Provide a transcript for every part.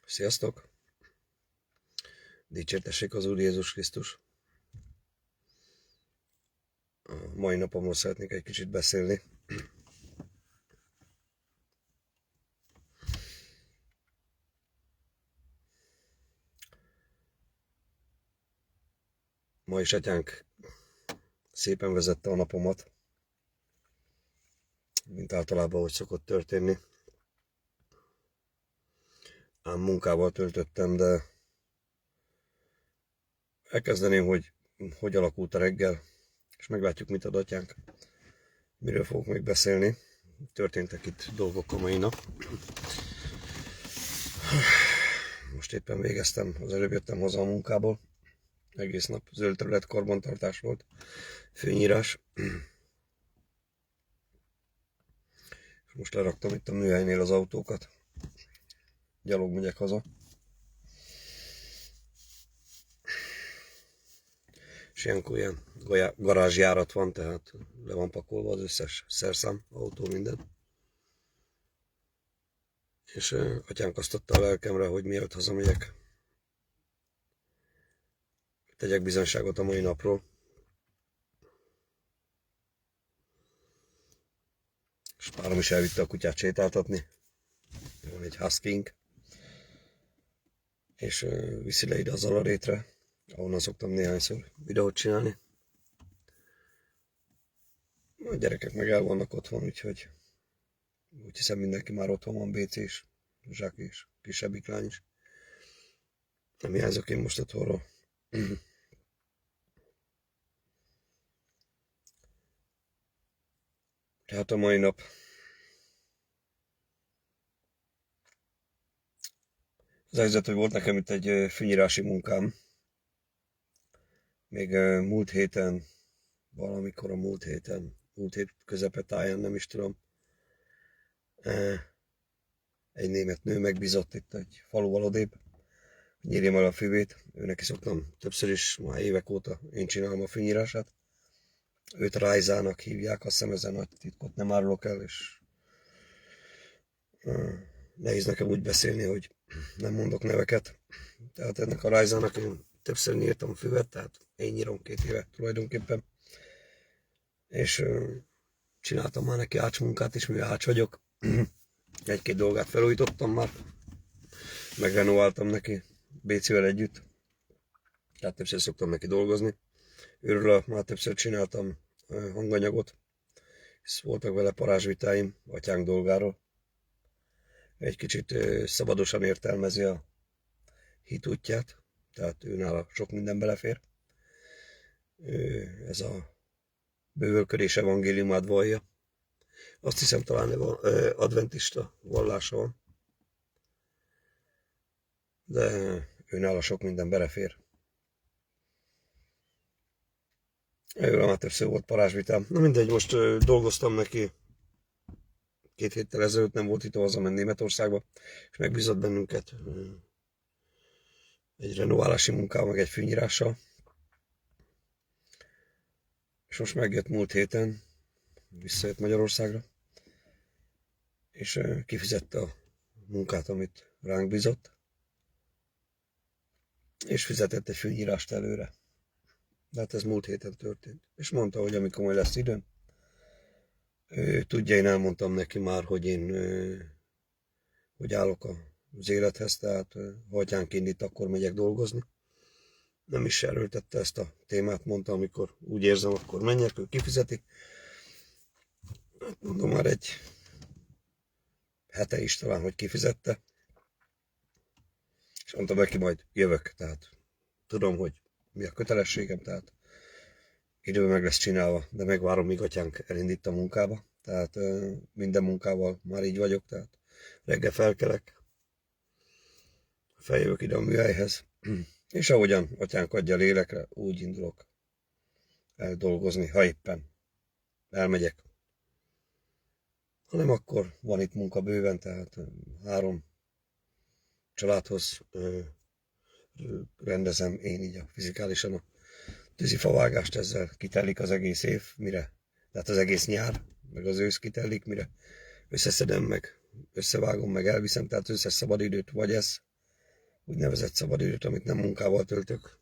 Sziasztok! Dicsértessék az Úr Jézus Krisztus! A mai napomról szeretnék egy kicsit beszélni. Ma is atyánk szépen vezette a napomat, mint általában, hogy szokott történni. Ám munkával töltöttem, de elkezdeném, hogy alakult a reggel, és meglátjuk, mit ad atyánk. Miről fogok még beszélni. Történtek itt dolgok a mai nap. Most éppen végeztem, az előbb jöttem haza a munkából. Egész nap zöld terület karbantartás volt, fényírás. Most leraktam itt a műhelynél az autókat. Gyalog megyek haza. És ilyenkor ilyen garázsjárat van, tehát le van pakolva az összes szerszám, autó, minden. És atyánk azt adta a lelkemre, hogy mielőtt hazamegyek, tegyek bizonyságot a mai napról. És párom is elvitte a kutyát sétáltatni. Van egy huskink. És viszi le ide az alarétre, ahonnan szoktam néhányszor videót csinálni. A gyerekek meg el vannak otthon, úgyhogy úgy hiszem mindenki már otthon van, BC is, Zsák és kisebbik lány is. Nem hiányzok én most otthonról. Tehát a mai nap az helyzet, hogy volt nekem itt egy fűnyírási munkám. Még múlt héten, valamikor a múlt hét közepetáján, nem is tudom, egy német nő megbízott itt egy faluval odébb, hogy nyírjam el a füvét. Őneki szoktam többször is, már évek óta én csinálom a fűnyírását. Őt Rájzának hívják, azt hiszem ezen nagy titkot nem árulok el, és nehéz nekem úgy beszélni, hogy nem mondok neveket. Tehát ennek a Rájzának én többször nyírtam füvet, tehát én nyírom 2 éve tulajdonképpen. És csináltam már neki ácsmunkát is, mivel ács vagyok. Egy-két dolgát felújítottam már, megrenováltam neki BC-vel együtt. Tehát többször szoktam neki dolgozni. Őről már többször csináltam hanganyagot, és voltak vele parázsvitáim atyánk dolgáról. Egy kicsit szabadosan értelmezi a hit útját, tehát őnála sok minden belefér. Ez a bővölködés evangéliumát vallja. Azt hiszem talán adventista vallása van, de őnála sok minden belefér. Ővel már többször volt parázsvitám. Na mindegy, most dolgoztam neki 2 héttel ezelőtt, nem volt itt, hazament Németországba, és megbízott bennünket egy renoválási munkával, meg egy fűnyírással. És most megjött múlt héten, visszajött Magyarországra, és kifizette a munkát, amit ránk bízott, és fizetett egy fűnyírást előre. De hát ez múlt héten történt. És mondta, hogy amikor majd lesz időm, tudja, én elmondtam neki már, hogy én hogy állok az élethez, tehát ha atyánk indít, akkor megyek dolgozni. Nem is erőltette ezt a témát, mondta, amikor úgy érzem, akkor menjek, ő kifizeti. Hát mondom, már egy hete is talán, hogy kifizette. És mondtam neki, majd jövök, tehát tudom, hogy mi a kötelességem, tehát időben meg lesz csinálva, de megvárom, míg atyánk elindít a munkába. Tehát minden munkával már így vagyok, tehát reggel felkelek, feljövök ide a műhelyhez, és ahogyan atyánk adja lélekre, úgy indulok el dolgozni, ha éppen elmegyek. Ha nem, akkor van itt munka bőven, tehát 3 családhoz rendezem én így a fizikálisan a tűzifavágást, ezzel kitelik az egész év, mire, tehát az egész nyár, meg az ősz kitelik, mire összeszedem, meg összevágom, meg elviszem, tehát összes szabadidőt vagy ez, úgynevezett szabadidőt, amit nem munkával töltök.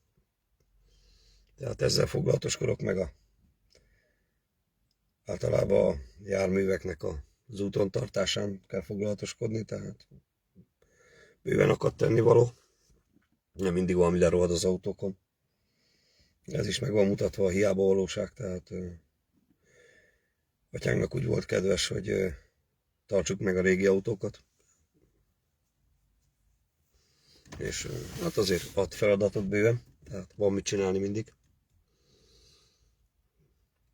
Tehát ezzel foglalatoskodok, meg általában a járműveknek az úton tartásán kell foglalatoskodni, tehát bőven akadt tennivaló. Nem mindig valami lerohad az autókon. Ez is meg van mutatva, a hiába valóság, tehát atyánknak úgy volt kedves, hogy tartsuk meg a régi autókat. És hát azért ad feladatot bőven, tehát van mit csinálni mindig.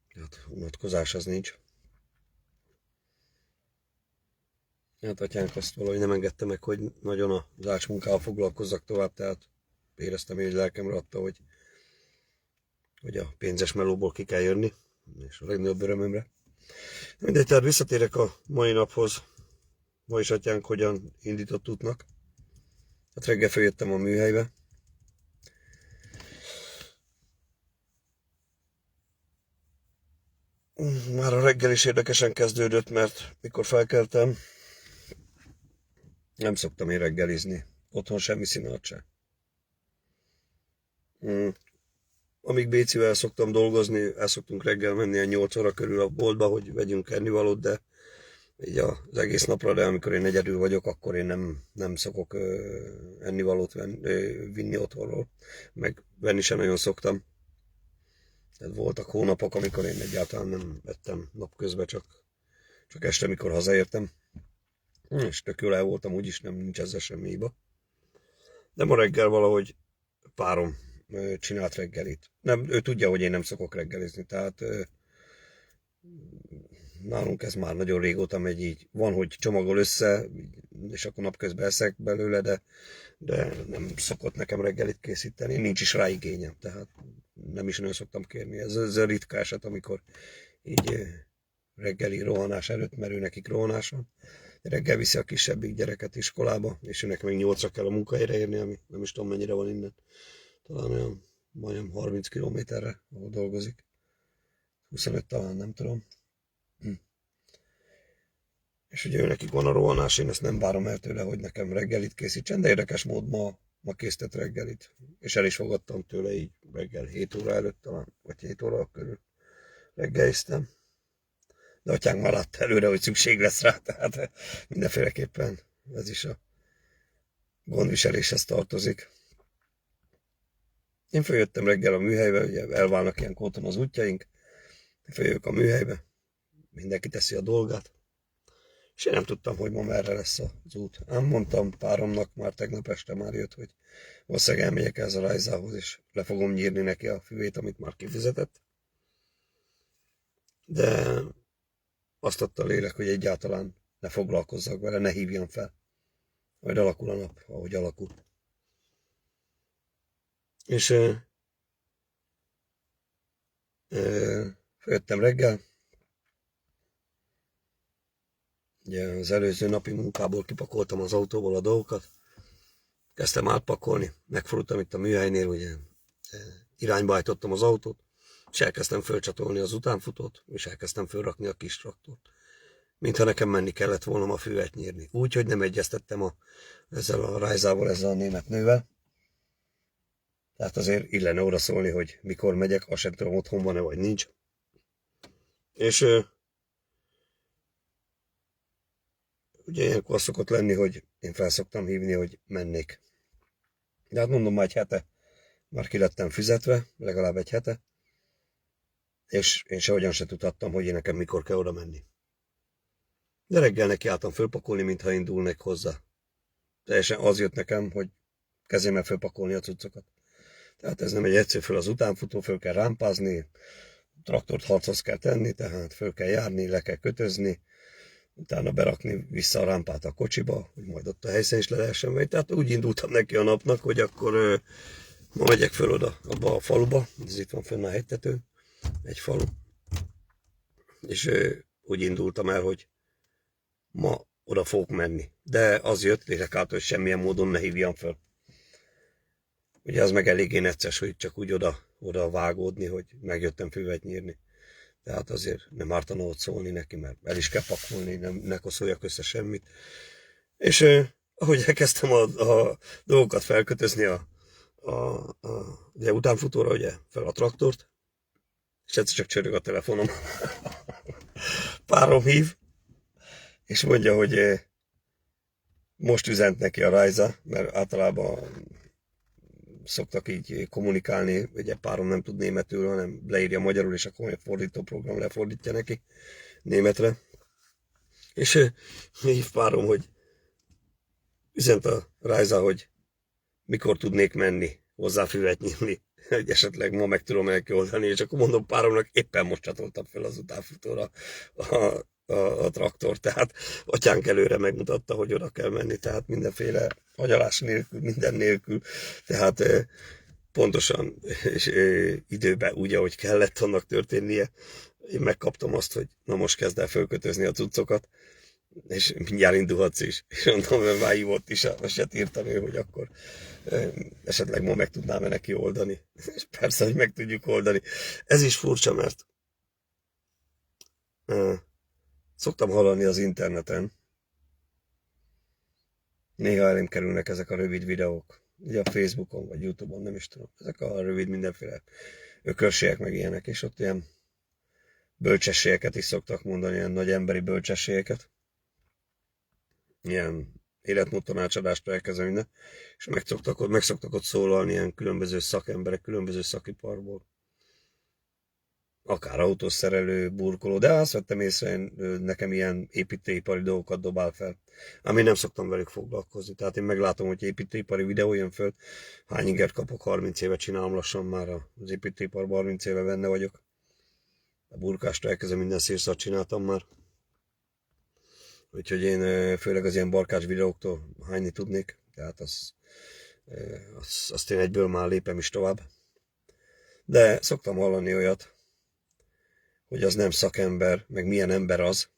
Hát unatkozás az nincs. Hát atyánk azt valahogy nem engedte meg, hogy nagyon az ácsmunkával foglalkozzak tovább, tehát éreztem, hogy lelkemre adta, hogy a pénzes melóból ki kell jönni, és a legnagyobb örömömre. Mindegy, tehát visszatérek a mai naphoz. Ma is atyánk hogyan indított útnak. Hát reggel feljöttem a műhelybe. Már a reggel is érdekesen kezdődött, mert mikor felkeltem, nem szoktam én reggelizni. Otthon semmi színalt se. Amíg Bécivel szoktam dolgozni, el szoktunk reggel menni a 8 óra körül a boltba, hogy vegyünk ennivalót, de így az egész napra, de amikor én egyedül vagyok, akkor én nem szokok ennivalót vinni otthonról, meg venni sem nagyon szoktam. Tehát voltak hónapok, amikor én egyáltalán nem vettem napközben, csak este, mikor hazaértem. És tök jól el voltam, úgyis nincs ezzel semmi hiba. De ma reggel valahogy párom csinált reggelit. Nem, ő tudja, hogy én nem szokok reggelizni, tehát nálunk ez már nagyon régóta megy így. Van, hogy csomagol össze, és akkor napközben eszek belőle, de nem szokott nekem reggelit készíteni. Nincs is rá igényem, tehát nem is nagyon szoktam kérni. Ez a ritka eset, amikor így reggeli rohanás előtt, mert ő nekik rohanás van. Reggel viszi a kisebbik gyereket iskolába, és őnek még 8-ra kell a munkahelyre érni, ami nem is tudom mennyire van innen. Talán olyan majdnem 30 kilométerre, ahol dolgozik. 25 talán, nem tudom. És ugye nekik van a rohanás, én ezt nem várom el tőle, hogy nekem reggelit készítsen, de érdekes mód ma készített reggelit. És el is fogadtam tőle így reggel 7 óra előtt talán, vagy 7 óra körül reggeliztem. De atyánk már látta előre, hogy szükség lesz rá, tehát mindenféleképpen ez is a gondviseléshez tartozik. Én följöttem reggel a műhelybe, ugye elválnak ilyen kóton az útjaink, följövök a műhelybe, mindenki teszi a dolgát, és én nem tudtam, hogy ma merre lesz az út. Ám mondtam páromnak, már tegnap este már jött, hogy valószínűleg elmegyek ez a Rajzához, és le fogom nyírni neki a füvét, amit már kifizetett. De azt adta a lélek, hogy egyáltalán ne foglalkozzak vele, ne hívjam fel. Majd alakul a nap, ahogy alakul. És jöttem reggel. Ugye az előző napi munkából kipakoltam az autóból a dolgokat. Kezdtem átpakolni, megfordultam itt a műhelynél, ugye irányba állítottam az autót, és elkezdtem fölcsatolni az utánfutót, és elkezdtem fölrakni a kis traktort. Mintha nekem menni kellett volna a füvet nyírni. Úgy, hogy nem egyeztettem ezzel a Rajzával, ezzel a német nővel. Tehát azért illene oda szólni, hogy mikor megyek, azt sem tudom, otthon van-e vagy nincs. És ugye ilyenkor az szokott lenni, hogy én felszoktam hívni, hogy mennék. De hát mondom, már egy hete már ki lettem fizetve, legalább egy hete, és én sehogyan se tudhattam, hogy én nekem mikor kell oda menni. De reggel nekiálltam fölpakolni, mintha indulnék hozzá. Teljesen az jött nekem, hogy kezémmel fölpakolni a cuccokat. Tehát ez nem egy egyszerű, föl az utánfutó, föl kell rámpázni, traktort harchoz kell tenni, tehát föl kell járni, le kell kötözni, utána berakni vissza a rámpát a kocsiba, hogy majd ott a helyszínen is le lehessen menni. Tehát úgy indultam neki a napnak, hogy akkor ma megyek föl oda, abba a faluba, ez itt van fönn a hegytetőn, egy falu, és úgy indultam el, hogy ma oda fogok menni. De az jött lélek át, hogy semmilyen módon ne hívjam föl. Ugye az meg eléggé necces, hogy csak úgy oda vágódni, hogy megjöttem füvet nyírni. Tehát azért nem ártana ott szólni neki, mert el is kell pakolni, ne koszoljak össze semmit. És ahogy elkezdtem a dolgokat felkötözni ugye utánfutóra, ugye fel a traktort, és egyszer csak csörög a telefonom. Párom hív, és mondja, hogy most üzent neki a Rajza, mert általában szoktak így kommunikálni, ugye párom nem tud németül, hanem leírja magyarul, és akkor a fordítóprogram lefordítja neki németre. És hív párom, hogy üzent a Rajza, hogy mikor tudnék menni, hozzá füvet nyílni, hogy esetleg ma meg tudom oldani, és akkor mondom páromnak, éppen most csatoltam fel az utánfutóra a traktor, tehát atyánk előre megmutatta, hogy oda kell menni, tehát mindenféle agyalás nélkül, minden nélkül, tehát pontosan és időben úgy, ahogy kellett annak történnie. Én megkaptam azt, hogy na most kezd el fölkötözni a cuccokat, és mindjárt indulhatsz is. És mondom, mert már hívott is, azt írtam ő, hogy akkor esetleg ma meg tudnám-e neki oldani. És persze, hogy meg tudjuk oldani. Ez is furcsa, mert szoktam hallani az interneten, néha elém kerülnek ezek a rövid videók, ugye a Facebookon vagy Youtube-on, nem is tudom, ezek a rövid mindenféle ökörségek meg ilyenek, és ott ilyen bölcsességeket is szoktak mondani, ilyen nagy emberi bölcsességeket, ilyen életmódtanácsadástól elkezdve minden, és meg szoktak ott szólalni ilyen különböző szakemberek, különböző szakiparból. Akár autószerelő, burkoló, de azt vettem észre, nekem ilyen építőipari dolgokat dobál fel, ami nem szoktam velük foglalkozni. Tehát én meglátom, hogy építőipari videó jön föl, hány ingert kapok, 30 évet csinálom lassan már az építőiparban, 30 éve benne vagyok. A burkástól elkezdve minden szírszart csináltam már. Úgyhogy én főleg az ilyen barkács videóktól hányni tudnék, tehát azt én egyből már lépem is tovább. De szoktam hallani olyat, hogy az nem szakember, meg milyen ember az,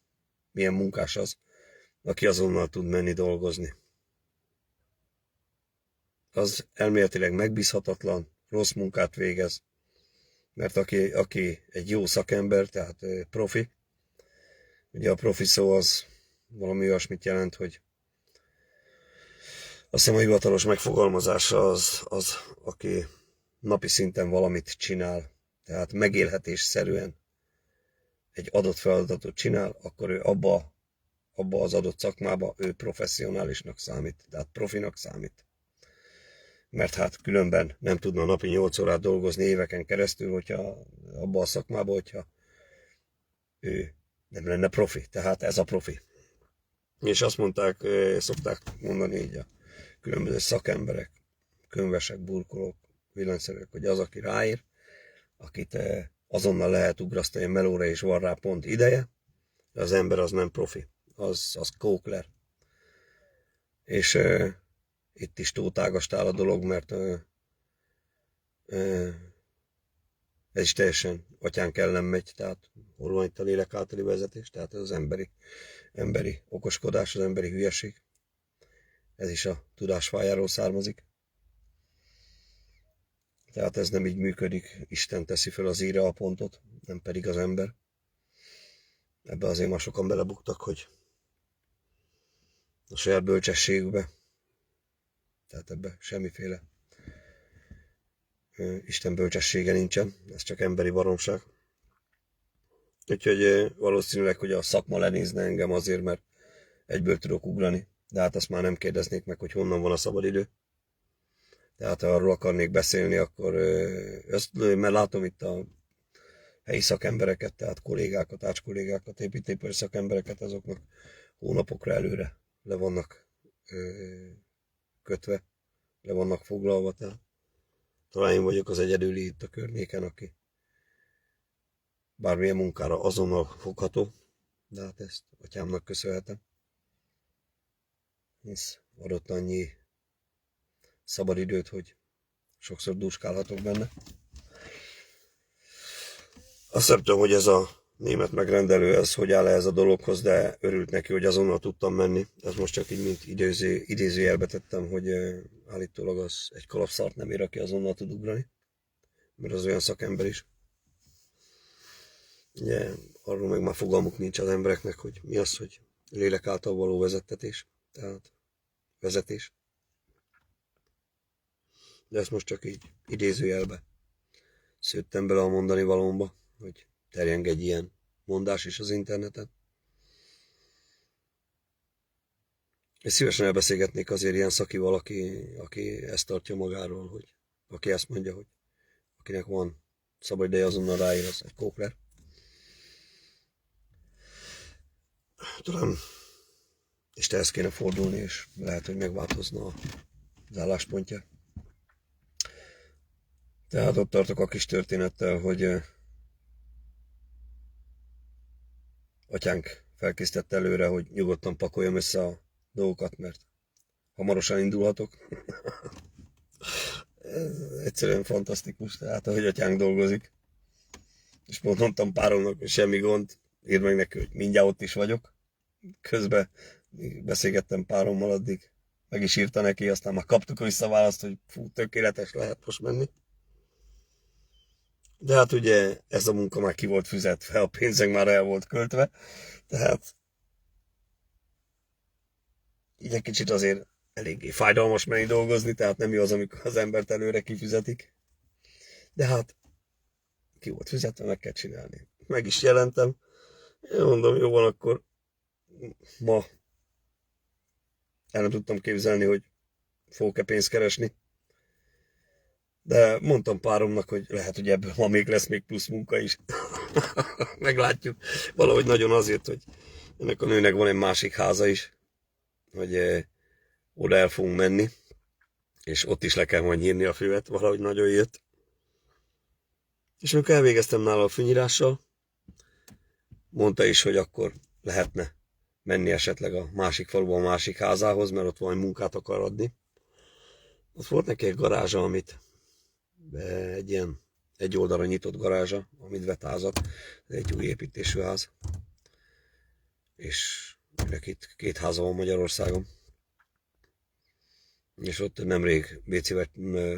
milyen munkás az, aki azonnal tud menni dolgozni. Az elméletileg megbízhatatlan, rossz munkát végez, mert aki egy jó szakember, tehát profi, ugye a profi szó az valami olyasmit jelent, hogy azt hiszem a hivatalos megfogalmazása az, aki napi szinten valamit csinál, tehát megélhetésszerűen egy adott feladatot csinál, akkor ő abba az adott szakmába ő professzionálisnak számít, tehát profinak számít. Mert hát különben nem tudna napi 8 órát dolgozni éveken keresztül, hogyha abba a szakmába, hogyha ő nem lenne profi. Tehát ez a profi. És azt mondták, szokták mondani így a különböző szakemberek, könyvesek, burkolók, villanyszerelők, hogy az, aki ráír, akit azonnal lehet ugrasztani a melóra, és van rá pont ideje, de az ember az nem profi, az kókler. És itt is tótágast áll a dolog, mert ez is teljesen atyánk ellen megy, tehát hol van itt a lélek általi vezetés, tehát ez az emberi okoskodás, az emberi hülyeség. Ez is a tudásfájáról származik. Tehát ez nem így működik, Isten teszi fel az íre a pontot, nem pedig az ember. Ebbe azért már sokan belebuktak, hogy a saját bölcsességükbe, tehát ebbe semmiféle Isten bölcsessége nincsen, ez csak emberi baromság. Úgyhogy valószínűleg, hogy a szakma lenézne engem azért, mert egyből tudok ugrani, de hát azt már nem kérdeznék meg, hogy honnan van a szabadidő. Tehát ha arról akarnék beszélni, akkor mert látom itt a helyi szakembereket, tehát kollégákat, ácskollégákat, építőipari szakembereket, azoknak hónapokra előre le vannak kötve, le vannak foglalva, tehát talán én vagyok az egyedüli itt a környéken, aki bármilyen munkára azonnal fogható, de hát ezt atyámnak köszönhetem. Ez adott annyi szabadidőt, hogy sokszor dúskálhatok benne. Azt nem tudom, hogy ez a német megrendelő, ez hogy áll ez a dologhoz, de örült neki, hogy azonnal tudtam menni. Ez most csak így, mint idézőjelbe tettem, hogy állítólag az egy kalapszart nem ér, aki azonnal tud ugrani, mert az olyan szakember is. Ugye, arról meg már fogalmuk nincs az embereknek, hogy mi az, hogy lélek által való vezettetés. Tehát vezetés. De ezt most csak így idézőjelbe szőttem bele a mondani valómba, hogy terjeng egy ilyen mondás is az interneten. És szívesen elbeszélgetnék azért ilyen szakival, aki ezt tartja magáról, hogy aki ezt mondja, hogy akinek van szabad ideje, azonnal ráír, az egy kókler. Talán Istenhez kéne fordulni, és lehet, hogy megváltozna az álláspontja. Tehát ott tartok a kis történettel, hogy atyánk felkészítette előre, hogy nyugodtan pakoljam össze a dolgokat, mert hamarosan indulhatok. Ez egyszerűen fantasztikus, tehát ahogy atyánk dolgozik. És mondtam páromnak, hogy semmi gond, írd meg neki, hogy mindjárt ott is vagyok. Közben beszélgettem párommal, addig meg is írta neki, aztán már kaptuk a visszaválaszt, hogy fú, tökéletes, lehet most menni. De hát ugye ez a munka már ki volt fizetve, a pénzek már el volt költve, tehát így egy kicsit azért eléggé fájdalmas menni dolgozni, tehát nem jó az, amikor az embert előre kifizetik. De hát ki volt fizetve, meg kell csinálni. Meg is jelentem. Én mondom, jó van, akkor ma el nem tudtam képzelni, hogy fogok-e pénzt keresni. De mondtam páromnak, hogy lehet, hogy ebből ma még lesz még plusz munka is. Meglátjuk. Valahogy nagyon azért, hogy ennek a nőnek van egy másik háza is, hogy oda el fogunk menni, és ott is le kell majd nyírni a füvet, valahogy nagyon jött. És amikor elvégeztem nála a fűnyírással, mondta is, hogy akkor lehetne menni esetleg a másik faluban, a másik házához, mert ott valami munkát akar adni. Ott volt neki egy garázsa, amit egy ilyen egy oldalra nyitott garázsa, amit vetázat, egy új építésű ház. És itt 2 háza van Magyarországon. És ott nemrég WC-vel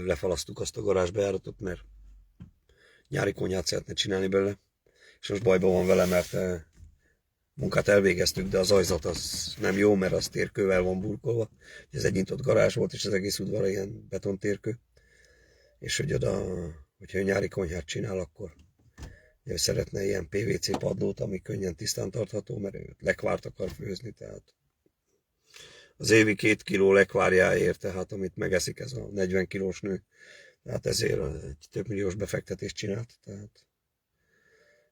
lefalasztuk azt a garázsbejáratot, mert nyári konyhát szeretne csinálni belőle. És most bajban van vele, mert munkát elvégeztük, de az ajzat az nem jó, mert az térkővel van burkolva. Ez egy nyitott garázs volt, és az egész udvar ilyen betontérkő. És hogy oda, hogyha nyári konyhát csinál, akkor ő szeretne ilyen PVC padlót, ami könnyen tisztán tartható, mert ő lekvárt akar főzni, tehát az évi 2 kiló lekvárjáért, tehát amit megeszik ez a 40 kilós nő, tehát ezért egy több milliós befektetést csinált, tehát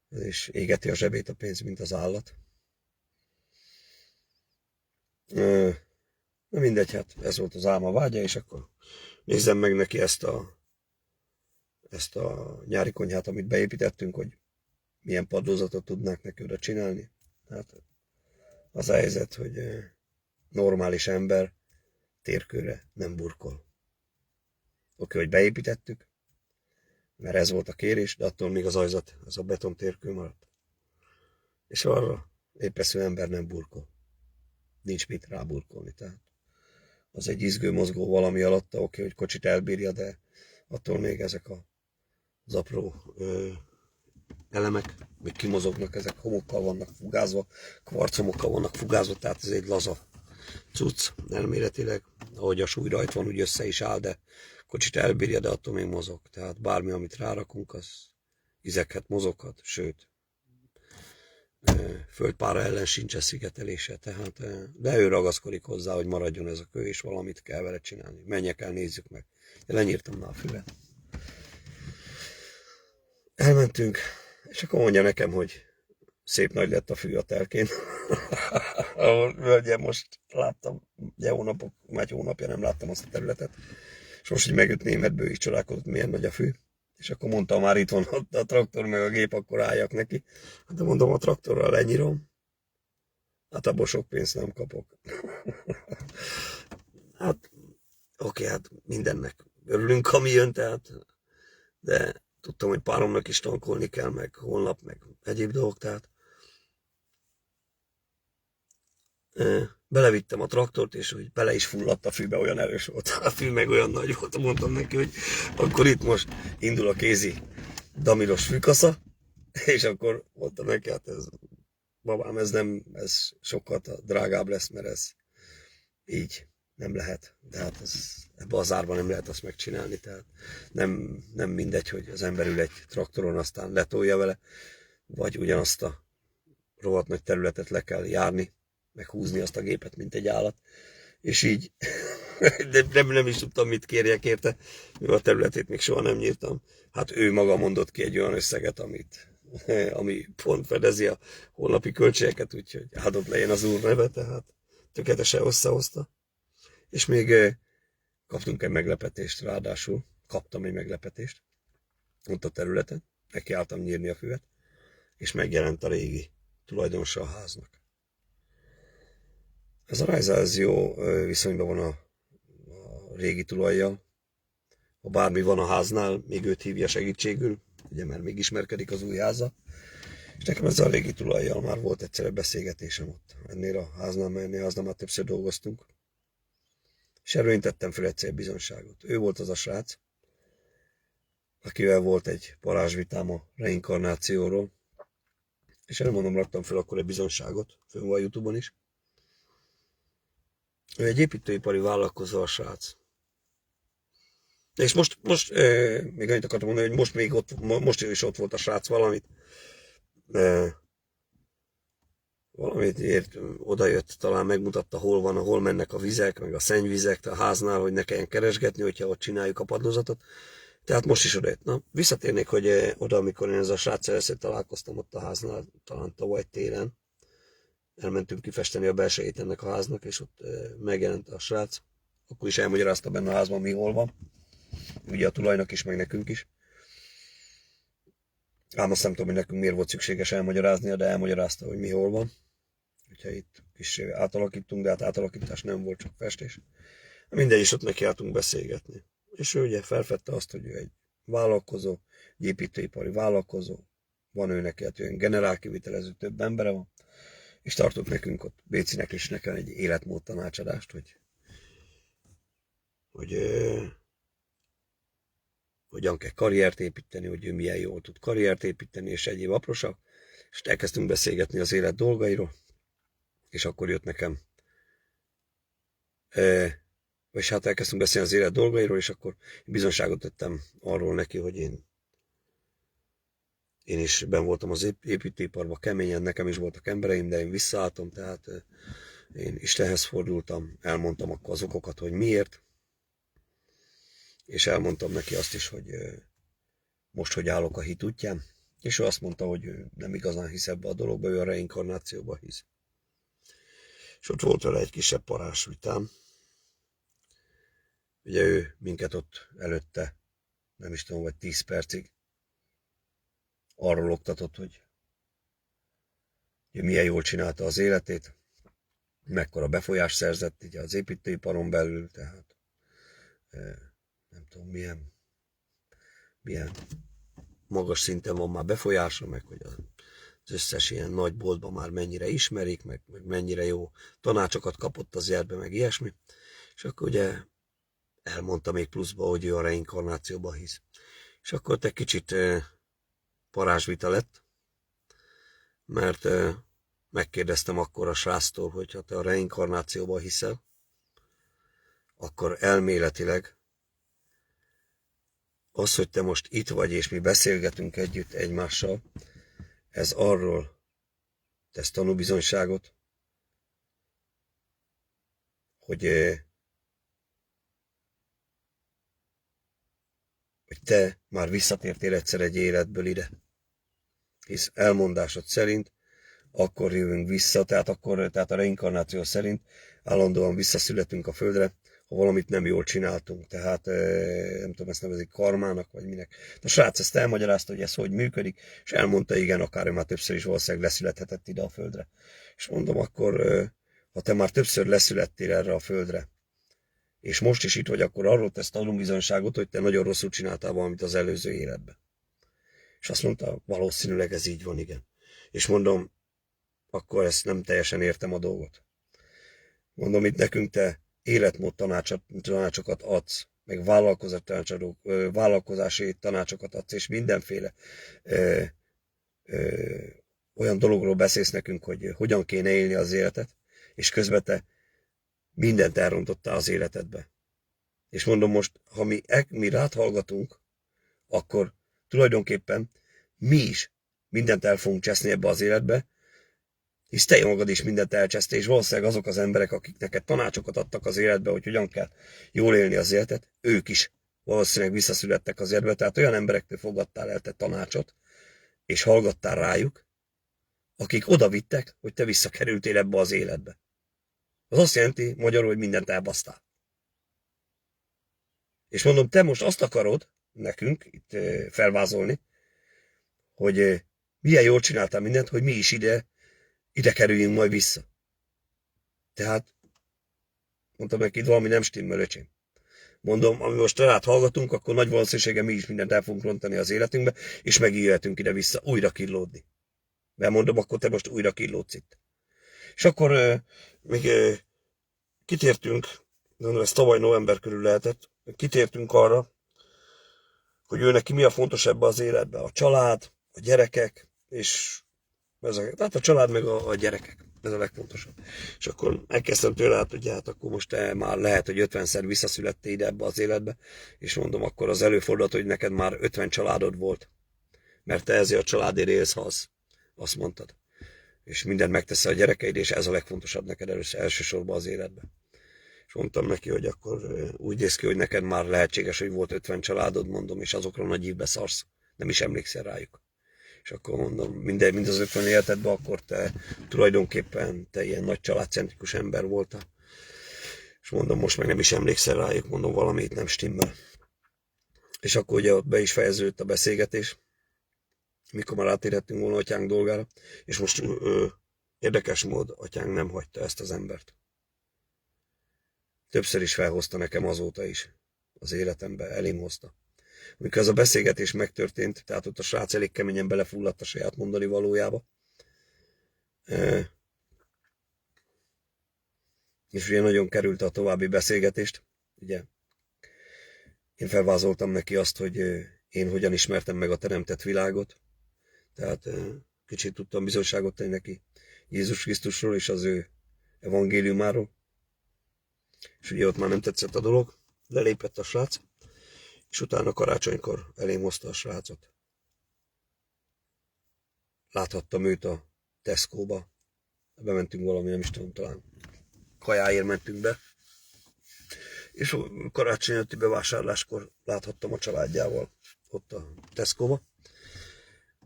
és égeti a zsebét a pénz, mint az állat. Na mindegy, hát ez volt az álma vágya, és akkor nézzem meg neki ezt a nyári konyhát, amit beépítettünk, hogy milyen padlózatot tudnánk neki oda csinálni. Hát az a helyzet, hogy normális ember térkőre nem burkol. Oké, hogy beépítettük, mert ez volt a kérés, de attól még az ajzat, ez a beton térkő maradt. És arra épesző ember nem burkol. Nincs mit ráburkolni, tehát az egy izgő, mozgó valami alatta, oké, hogy kocsit elbírja, de attól még ezek az apró elemek, még kimozognak, ezek homokkal vannak fugázva, kvarcomokkal vannak fugázva, tehát ez egy laza cucc, elméletileg, ahogy a súly rajt van, úgy össze is áll, de kocsit elbírja, de attól még mozog. Tehát bármi, amit rárakunk, az izeghet, mozoghat, sőt, földpára ellen sincs szigetelése, tehát, de ő ragaszkodik hozzá, hogy maradjon ez a kő, és valamit kell vele csinálni. Menjek el, nézzük meg. Én lenyírtam már a füvet. Elmentünk, és akkor mondja nekem, hogy szép nagy lett a fű a telkén. Ugye most láttam, ugye egy hónapja nem láttam azt a területet. És most, hogy megjött németből is csodálkozott, milyen nagy a fű. És akkor mondta, már itt van a traktor, meg a gép, akkor álljak neki. Hát de mondom, a traktorral lenyírom. Hát abból sok pénzt nem kapok. Hát, oké, hát mindennek örülünk, ami jön, tehát. De tudtam, hogy páromnak is tankolni kell, meg holnap, meg egyéb dolgok, tehát. Belevittem a traktort, és hogy bele is fulladt a fűbe, olyan erős volt. A fű meg olyan nagy volt, mondtam neki, hogy akkor itt most indul a kézi damilos fűkasza, és akkor mondtam neki, hát ez, babám, ez sokkal drágább lesz, mert ez így nem lehet. De hát ebbe az árban nem lehet azt megcsinálni. Tehát nem mindegy, hogy az ember ül egy traktoron, aztán letolja vele, vagy ugyanazt a rohadt nagy területet le kell járni, meg húzni azt a gépet, mint egy állat. És így nem is tudtam, mit kérjek érte, mivel a területét még soha nem nyírtam. Hát ő maga mondott ki egy olyan összeget, ami pont fedezi a holnapi költségeket, úgyhogy áldott legyen az úr neve, tehát tökéletesen összehozta. És még kaptunk egy meglepetést, ráadásul kaptam egy meglepetést ott a területen, nekiálltam nyírni a füvet, és megjelent a régi tulajdonosa a háznak. Ez a Rajza, ez jó viszonyban van a régi tulajjal. Ha bármi van a háznál, még őt hívja segítségül, ugye mert még ismerkedik az új háza. És nekem ezzel a régi tulajjal már volt egyszer beszélgetésem ott. Ennél a háznál, mert ennél háznál már többször dolgoztunk. És erről én tettem fel egyszer bizonságot. Ő volt az a srác, akivel volt egy parázsvitám a reinkarnációról. És erről mondom, raktam fel akkor egy bizonságot, fönn van a YouTube-on is. Ő egy építőipari vállalkozó a srác. És most még annyit akartam mondani, hogy most is ott volt a srác valamit. Valamit ért, odajött, talán megmutatta, hol mennek a vizek, meg a szennyvizek a háznál, hogy ne kelljen keresgetni, hogyha ott csináljuk a padlózatot. Tehát most is odajött. Na, visszatérnék, hogy oda, amikor én ezzel a sráccal először találkoztam ott a háznál, talán tavaly télen, elmentünk kifesteni a belsejét ennek a háznak, és ott megjelent a srác. Akkor is elmagyarázta benne a házban, mi hol van. Ugye a tulajnak is, meg nekünk is. Ám azt nem tudom, hogy nekünk miért volt szükséges elmagyaráznia, de elmagyarázta, hogy mi hol van. Úgyhogy itt kis átalakítunk, de hát átalakítás nem volt, csak festés. Mindegy, is ott nekiálltunk beszélgetni. És ő ugye felfedte azt, hogy ő egy vállalkozó, egy építőipari vállalkozó, van ő neki, hát olyan generálkivitelező, több embere van, és tartott nekünk ott Bécinek is nekem egy életmód tanácsadást, hogy hogyan kell karriert építeni, hogy ő milyen jól tud karriert építeni, és egyéb apróság. És elkezdtünk beszélgetni az élet dolgairól, és akkor jött nekem, és hát elkezdtünk beszélni az élet dolgairól, és akkor bizonságot tettem arról neki, hogy én is benn voltam az építőiparban keményen, nekem is voltak embereim, de én visszaálltam, tehát én Istenhez fordultam, elmondtam akkor az okokat, hogy miért, és elmondtam neki azt is, hogy most hogy állok a hit útján, és ő azt mondta, hogy ő nem igazán hisz ebbe a dologba, ő a reinkarnációba hisz. És ott volt vele egy kisebb parázsvitám. Ugye ő minket ott előtte, nem is tudom, vagy 10 percig arról oktatott, hogy milyen jól csinálta az életét, mekkora befolyást szerzett ugye az építőiparon belül, tehát nem tudom milyen magas szinten van már befolyása, meg hogy az összes ilyen nagy boltban már mennyire ismerik, meg mennyire jó tanácsokat kapott az zserbe, meg ilyesmi. És akkor ugye elmondta még pluszba, hogy ő a reinkarnációba hisz. És akkor egy kicsit parázsvita lett, mert megkérdeztem akkor a sráctól, hogy ha te a reinkarnációba hiszel, akkor elméletileg az, hogy te most itt vagy, és mi beszélgetünk együtt egymással, ez arról tesz tanúbizonyságot, hogy te már visszatértél egyszer egy életből ide. Hisz elmondásod szerint akkor jövünk vissza, tehát a reinkarnáció szerint állandóan visszaszületünk a földre, ha valamit nem jól csináltunk. Tehát nem tudom, ezt nevezik karmának, vagy minek. A srác ezt elmagyarázta, hogy ez hogy működik, és elmondta, igen, akár ő már többször is valószínűleg leszülethetett ide a földre. És mondom, akkor ha te már többször leszülettél erre a földre, és most is itt vagy, akkor arról tesz tanúbizonyságot, hogy te nagyon rosszul csináltál valamit az előző életben. És azt mondta, valószínűleg ez így van, igen. És mondom, akkor ezt nem teljesen értem a dolgot. Mondom, itt nekünk te életmód tanácsokat adsz, meg vállalkozási tanácsokat adsz, és mindenféle olyan dologról beszélsz nekünk, hogy hogyan kéne élni az életet, és közben te mindent elrontottál az életedbe. És mondom most, ha mi rád hallgatunk, akkor tulajdonképpen mi is mindent el fogunk cseszni ebbe az életbe, hisz te magad is mindent elcsesztél, és valószínűleg azok az emberek, akik neked tanácsokat adtak az életbe, hogy hogyan kell jól élni az életet, ők is valószínűleg visszaszülettek az életbe, tehát olyan emberektől fogadtál el te tanácsot, és hallgattál rájuk, akik oda vittek, hogy te visszakerültél ebbe az életbe. Az azt jelenti magyarul, hogy mindent elbasztál. És mondom, te most azt akarod nekünk itt felvázolni, hogy milyen jól csináltál mindent, hogy mi is ide kerüljünk majd vissza. Tehát mondtam neki, itt valami nem stimmel, öcsém. Mondom, ami most rád hallgatunk, akkor nagy valószínűséggel mi is mindent el fogunk rontani az életünkbe, és megjöhetünk ide-vissza újra killódni. Mert mondom, akkor te most újra killódsz itt. És akkor még kitértünk, mondom, ez tavaly november körül lehetett, kitértünk arra, hogy ő neki mi a fontosabb az életben. A család, a gyerekek, és tehát a család meg a gyerekek. Ez a legfontosabb. És akkor elkezdtem tőle, hogy hát akkor most te már lehet, hogy 50-szer visszaszülettél ide ebbe az életbe, és mondom, akkor az előfordulhat, hogy neked már 50 családod volt. Mert te ezért a családért élsz, ha azt mondtad. És mindent megteszel a gyerekeid, és ez a legfontosabb neked elsősorban az életben. És mondtam neki, hogy akkor úgy néz ki, hogy neked már lehetséges, hogy volt 50 családod, mondom, és azokra nagy ívbe szarsz. Nem is emlékszel rájuk. És akkor mondom, mind az 50 életedben, akkor te tulajdonképpen te ilyen nagy családcentrikus ember voltál. És mondom, most meg nem is emlékszel rájuk, mondom, valamit nem stimmel. És akkor ugye ott be is fejeződött a beszélgetés, mikor már átérhettünk volna atyánk dolgára, és most érdekes mód atyánk nem hagyta ezt az embert. Többször is felhozta nekem azóta is az életembe, elém hozta. Amikor ez a beszélgetés megtörtént, tehát ott a srác elég keményen belefulladt a saját mondani valójába. És ugye nagyon került a további beszélgetést. Ugye én felvázoltam neki azt, hogy én hogyan ismertem meg a teremtett világot. Tehát kicsit tudtam bizonyságot tenni neki Jézus Krisztusról és az ő evangéliumáról. És ugye ott már nem tetszett a dolog, lelépett a srác. És utána karácsonykor elém hozta a srácot. Láthattam őt a Tesco-ba. Bementünk valami, nem is tudom, talán kajáért mentünk be. És karácsony előtti bevásárláskor láthattam a családjával ott a Tesco-ba.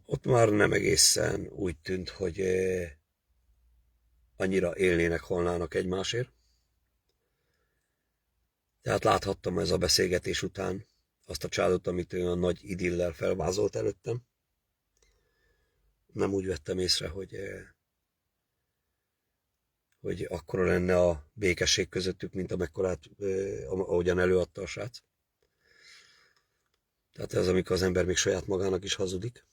Ott már nem egészen úgy tűnt, hogy annyira élnének, halnának egymásért. Tehát láthattam ez a beszélgetés után azt a családot, amit olyan nagy idillel felvázolt előttem. Nem úgy vettem észre, hogy akkora lenne a békesség közöttük, mint amekkorát, ahogyan előadta a srác. Tehát ez, amikor az ember még saját magának is hazudik,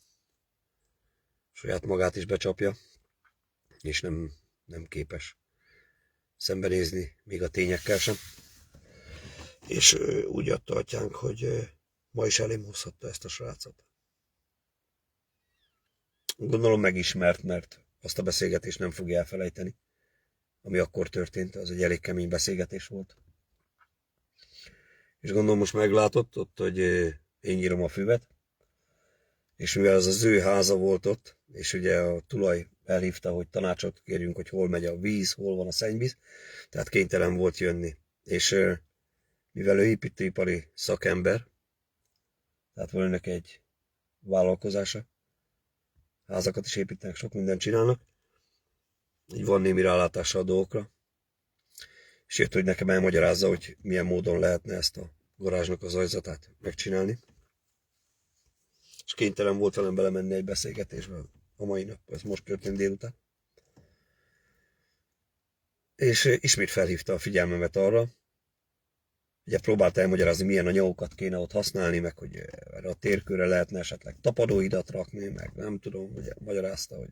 saját magát is becsapja, és nem képes szembenézni még a tényekkel sem. És úgy adta atyánk, hogy ma is elém hozhatta ezt a srácot. Gondolom megismert, mert azt a beszélgetést nem fogja elfelejteni, ami akkor történt, az egy elég kemény beszélgetés volt. És gondolom most meglátott ott, hogy én nyírom a füvet, és mivel az ő háza volt ott, és ugye a tulaj elhívta, hogy tanácsot kérjünk, hogy hol megy a víz, hol van a szennyvíz, tehát kénytelen volt jönni. És mivel ő építőipari szakember, tehát van önnek egy vállalkozása, házakat is építenek, sok mindent csinálnak, így van némi rálátása a dolgokra, és jött, hogy nekem elmagyarázza, hogy milyen módon lehetne ezt a garázsnak az ajzatát megcsinálni. És kénytelen volt velem belemenni egy beszélgetésbe a mai nap, ez most történt délután. És ismét felhívta a figyelmemet arra, ugye próbálta elmagyarázni, milyen anyagokat kéne ott használni, meg hogy erre a térkőre lehetne esetleg tapadóhidat rakni, meg nem tudom, ugye magyarázta, hogy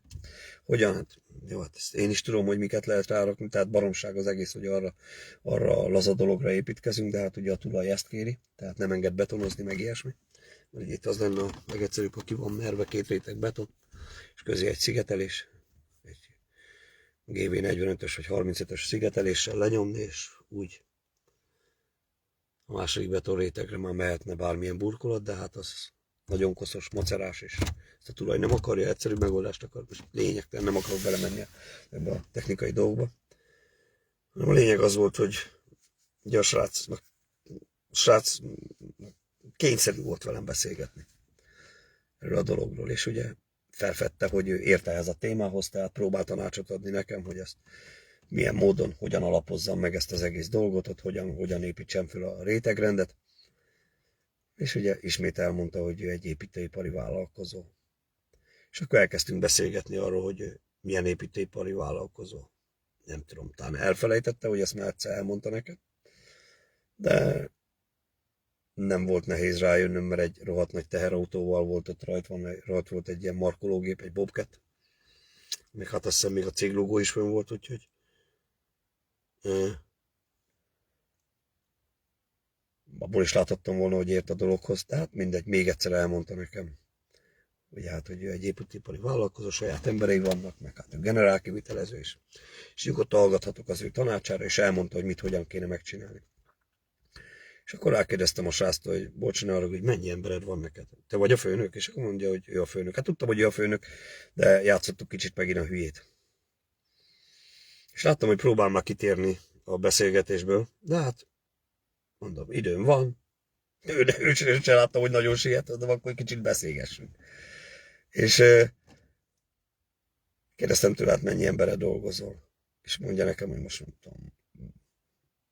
hogyan, hát jó, hát ezt én is tudom, hogy miket lehet rárakni, tehát baromság az egész, hogy arra a laza dologra építkezünk, de hát ugye a tulaj ezt kéri, tehát nem enged betonozni, meg ilyesmi. Mert itt az lenne a legegyszerűbb, ha ki van merve 2 réteg beton, és közé egy szigetelés, egy GV45-ös vagy 35-ös szigeteléssel lenyomni, és úgy a második betonrétegre már mehetne bármilyen burkolat, de hát az nagyon koszos, macerás, és ezt a tulaj nem akarja, egyszerű megoldást akar, most lényegtelen nem akarok belemenni ebbe a technikai dolgokba. A lényeg az volt, hogy ugye a srác kényszerű volt velem beszélgetni erről a dologról, és ugye felfedte, hogy ő érte ez a témához, tehát próbált tanácsot adni nekem, hogy ezt milyen módon, hogyan alapozzam meg ezt az egész dolgot, ott hogyan építsem fel a rétegrendet. És ugye ismét elmondta, hogy ő egy építőipari vállalkozó. És akkor elkezdtünk beszélgetni arról, hogy milyen építőipari vállalkozó. Nem tudom, talán elfelejtette, hogy ezt már egyszer elmondta nekem. De nem volt nehéz rájönnöm, mert egy rohadt nagy teherautóval volt ott rajta volt egy ilyen markológép, egy Bobcat. Még hát azt hiszem még a céglogó is fönn volt, úgyhogy abból is láthattam volna, hogy ért a dologhoz, tehát mindegy, még egyszer elmondta nekem, hogy hát, hogy ő egy építőipari vállalkozó, saját emberei vannak, meg hát ő generálkivitelező is. És nyugodtan hallgathatok az ő tanácsára, és elmondta, hogy mit, hogyan kéne megcsinálni. És akkor rákérdeztem a sráctól, hogy bocs, ne arra, hogy mennyi embered van neked? Te vagy a főnök? És akkor mondja, hogy ő a főnök. Hát tudtam, hogy ő a főnök, de játszottuk kicsit megint a hülyét. És láttam, hogy próbál már kitérni a beszélgetésből, de hát mondom, időm van. Ő sem láttam, hogy nagyon siet, de akkor kicsit beszélgessünk. És kérdeztem tőle, hát mennyi emberre dolgozol? És mondja nekem, hogy most nem tudom,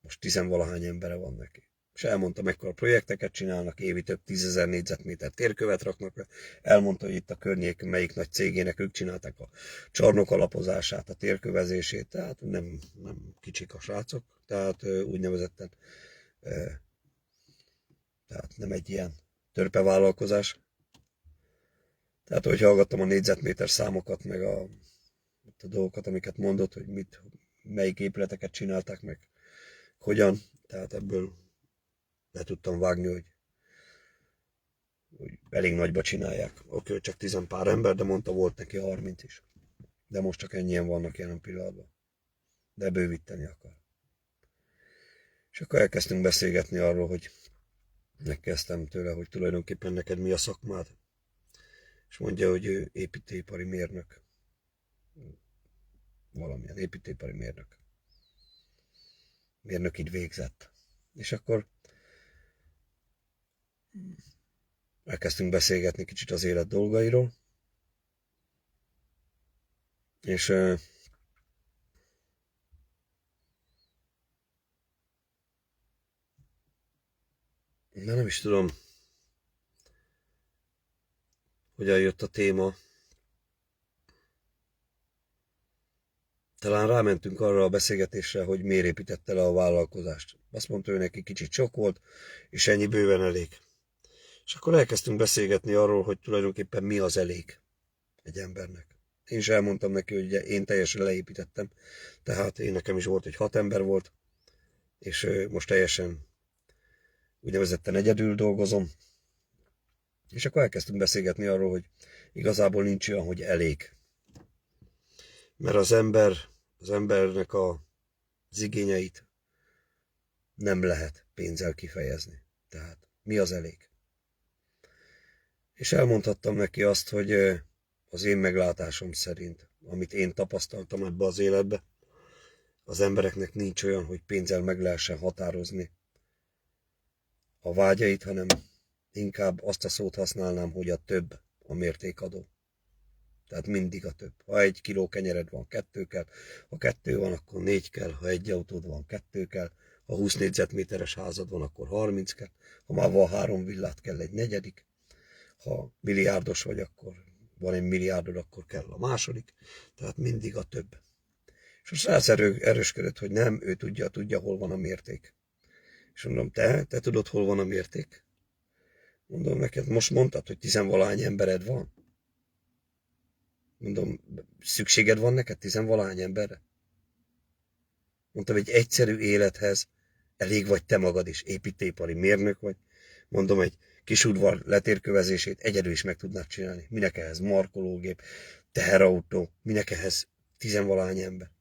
most 10-valahány embere van neki. És elmondta, mekkora projekteket csinálnak, évi több 10 000 négyzetméter térkövet raknak le. Elmondta, hogy itt a környék melyik nagy cégének ők csinálták a csarnok alapozását, a térkövezését, tehát nem kicsik a srácok, tehát úgynevezetten, tehát nem egy ilyen törpevállalkozás. Tehát, hogy hallgattam a négyzetméter számokat, meg a dolgokat, amiket mondott, hogy melyik épületeket csinálták meg, hogyan, tehát ebből le tudtam vágni, hogy elég nagyba csinálják. Oké, csak 10 pár ember, de mondta, volt neki 30 is. De most csak ennyien vannak jelen pillanatban. De bővíteni akar. És akkor elkezdtünk beszélgetni arról, hogy megkezdtem tőle, hogy tulajdonképpen neked mi a szakmád. És mondja, hogy ő építőipari mérnök. Valamilyen építőipari mérnök. Mérnökit végzett. És akkor elkezdtünk beszélgetni kicsit az élet dolgairól. És de nem is tudom, hogyan jött a téma. Talán rámentünk arra a beszélgetésre, hogy miért építette le a vállalkozást. Azt mondta, hogy neki kicsit sok volt, és ennyi bőven elég. És akkor elkezdtünk beszélgetni arról, hogy tulajdonképpen mi az elég egy embernek. Én is elmondtam neki, hogy ugye én teljesen leépítettem, tehát én nekem is volt, hogy 6 ember volt, és most teljesen úgynevezetten egyedül dolgozom. És akkor elkezdtünk beszélgetni arról, hogy igazából nincs olyan, hogy elég. Mert az embernek az igényeit nem lehet pénzzel kifejezni. Tehát mi az elég? És elmondhattam neki azt, hogy az én meglátásom szerint, amit én tapasztaltam ebbe az életbe, az embereknek nincs olyan, hogy pénzzel meg lehessen határozni a vágyait, hanem inkább azt a szót használnám, hogy a több a mértékadó. Tehát mindig a több. Ha 1 kiló kenyered van, 2 kell, ha 2 van, akkor 4 kell, ha 1 autód van, 2 kell, ha 20 négyzetméteres házad van, akkor 30 kell, ha már van 3 villát, kell egy negyedik, ha milliárdos vagy, akkor van 1 milliárdod, akkor kell a második, tehát mindig a több. És a srác erősködött, hogy nem, ő tudja, hol van a mérték. És mondom, te tudod, hol van a mérték? Mondom, neked most mondtad, hogy 10-valahány embered van. Mondom, szükséged van neked 10-valahány emberre? Mondtam, egy egyszerű élethez elég vagy te magad is, építőipari mérnök vagy. Mondom, egy kis udvar letérkövezését egyedül is meg tudnád csinálni. Minek ehhez markológép, teherautó, minek ehhez 10-valahány ember?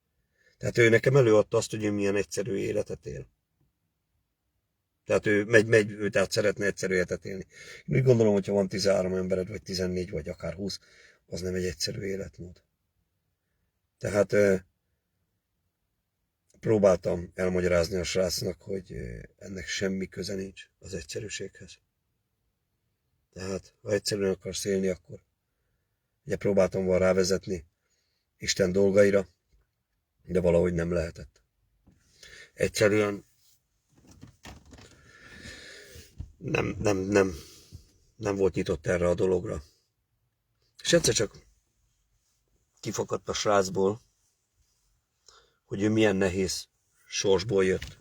Tehát ő nekem előadta azt, hogy ő milyen egyszerű életet él. Tehát ő tehát szeretne egyszerű életet élni. Én úgy gondolom, hogyha van 13 embered, vagy 14, vagy akár 20, az nem egy egyszerű életmód. Tehát próbáltam elmagyarázni a srácnak, hogy ennek semmi köze nincs az egyszerűséghez. Tehát, ha egyszerűen akarsz élni, akkor ugye próbáltam volna rávezetni Isten dolgaira, de valahogy nem lehetett. Egyszerűen nem volt nyitott erre a dologra. És egyszer csak kifakadt a srácból, hogy ő milyen nehéz sorsból jött.